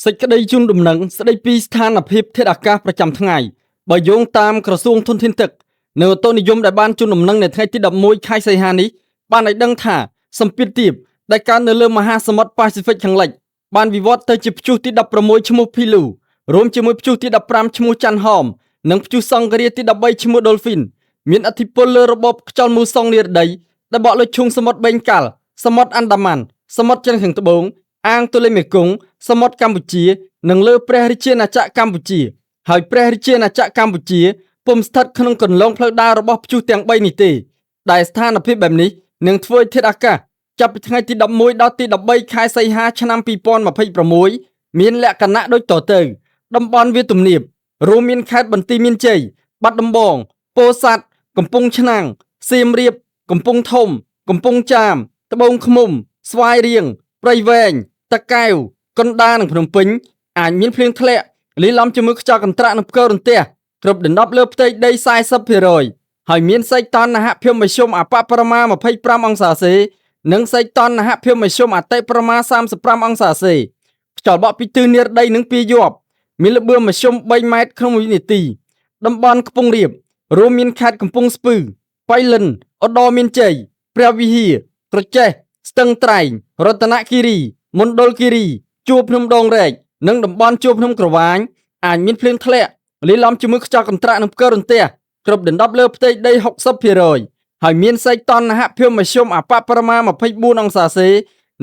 សេចក្តីជូនដំណឹងស្តីពីស្ថានភាពធាតុអាកាសប្រចាំថ្ងៃបើយោងតាមក្រសួងធនធានទឹកនៅឧតុនិយមដែលបានជូនដំណឹងនៅថ្ងៃទី11ខែសីហានេះបានឲ្យដឹងថាសម្ពាធទាបដែលកើតនៅលើមហាសមុទ្រប៉ាស៊ីហ្វិកខាងលិចបានវិវត្តទៅជាព្យុះទី16ឈ្មោះ Pilu រួមជាមួយព្យុះទី15ឈ្មោះ Chanhom និងព្យុះសង្ឃរាទី13ឈ្មោះ Dolphin មានឥទ្ធិពលលើរបបខ្យល់មូសុងនិរតីដែលបក់លើឈូងសមុទ្របេងកាល់សមុទ្រអាន់ដាម៉ាន់សមុទ្រចិនខាងត្បូងអាងទន្លេមេគង្គសមុទ្រកម្ពុជានិងលើព្រះរាជាណាចក្រកម្ពុជាហើយព្រះរាជាណាចក្រកម្ពុជាពុំស្ថិតក្នុងគន្លងផ្លូវដើររបស់ព្យុះទាំង3នេះទេដែលស្ថានភាពបែបនេះនឹងធ្វើឲ្យធាតុអាកាសចាប់ពីថ្ងៃទី11ដល់ទី13ខែសីហាឆ្នាំ2026មានលក្ខណៈដូចតទៅតំបន់វាលទំនាបរួមមានខេត្តបន្ទាយមានជ័យបាត់ដំបងពោធិ៍សាត់កំពង់ឆ្នាំងសៀមរាបកំពង់ធំកំពង់ចាមត្បូងឃ្មុំស្វាយរៀងព្រៃវែងតាកែវកណ្ដាលនិងភ្នំពេញអាចមានភ្លៀងធ្លាក់លាយឡំជាមួយខ្យល់កន្ត្រាក់និងផ្គររន្ទះគ្រប់ដណ្ដប់លើផ្ទៃដី 40% ហើយមានសីតុណ្ហភាពមធ្យមអបបរមា 25 អង្សាសេនិងសីតុណ្ហភាពមធ្យមអតិបរមា 35 អង្សាសេខ្យល់បក់ពីទិសនិរតីនិងពីយប់មានល្បឿនមធ្យម 3 ម៉ែត្រក្នុងវិនាទីតំបន់ខ្ពង់រាបរួមមានខេត្តកំពង់ស្ពឺបៃលិនឧត្តរមានជ័យព្រះវិហារក្រចេះស្ទឹងត្រែងរតនគិរីមណ្ឌលគិរីជួរភ្នំដងរែកនិងតំបន់ជួរភ្នំក្រវាញអាចមានភ្លៀងធ្លាក់លាយឡំជាមួយខ្យល់កន្ត្រាក់និងផ្គររន្ទះគ្រប់ដណ្ដប់លើផ្ទៃដី 60% ហើយមានសីតុណ្ហភាពមធ្យមអបបរមា 24 អង្សាសេ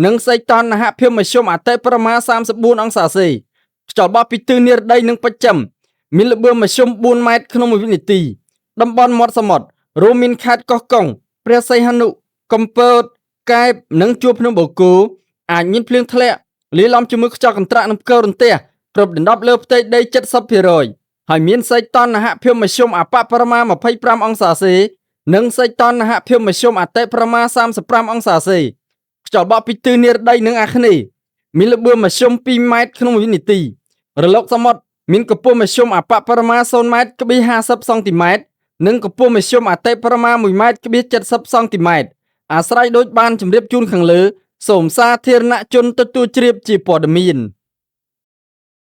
និងសីតុណ្ហភាពមធ្យមអតិបរមា 34 អង្សាសេខ្យល់បក់ពីទិសនិរតីនិងបស្ចិមមានល្បឿនមធ្យម 4 ម៉ែត្រក្នុងមួយវិនាទីតំបន់មាត់សមុទ្ររួមមានខេត្តកោះកុងព្រះសីហនុកំពតកែបនិងជួរភ្នំបូកគោអាចមានភ្លៀងធ្លាក់លាយឡំជាមួយខ្យល់កន្ត្រាក់និងផ្គររន្ទះគ្រប់ដណ្ដប់លើផ្ទៃដី 70% ហើយមានសីតុណ្ហភាពមធ្យមអបបរមា 25 អង្សាសេនិងសីតុណ្ហភាពមធ្យមអតិបរមា 35 អង្សាសេខ្យល់បក់ពីទិសនិរតីនិងអាគ្នេយ៍មានល្បឿនមធ្យម 2 ម៉ែត្រក្នុងវិនាទីរលកសមុទ្រមានកម្ពស់មធ្យមអបបរមា 0 ម៉ែត្រ 50 សង់ទីម៉ែត្រនិងកម្ពស់មធ្យមអតិបរមា 1 ម៉ែត្រ 70 សង់ទីម៉ែត្រអាស្រ័យដូចបានជម្រាបជូនខាងលើសូមសាធារណជនទទួលជ្រាបជាព័ត៌មាន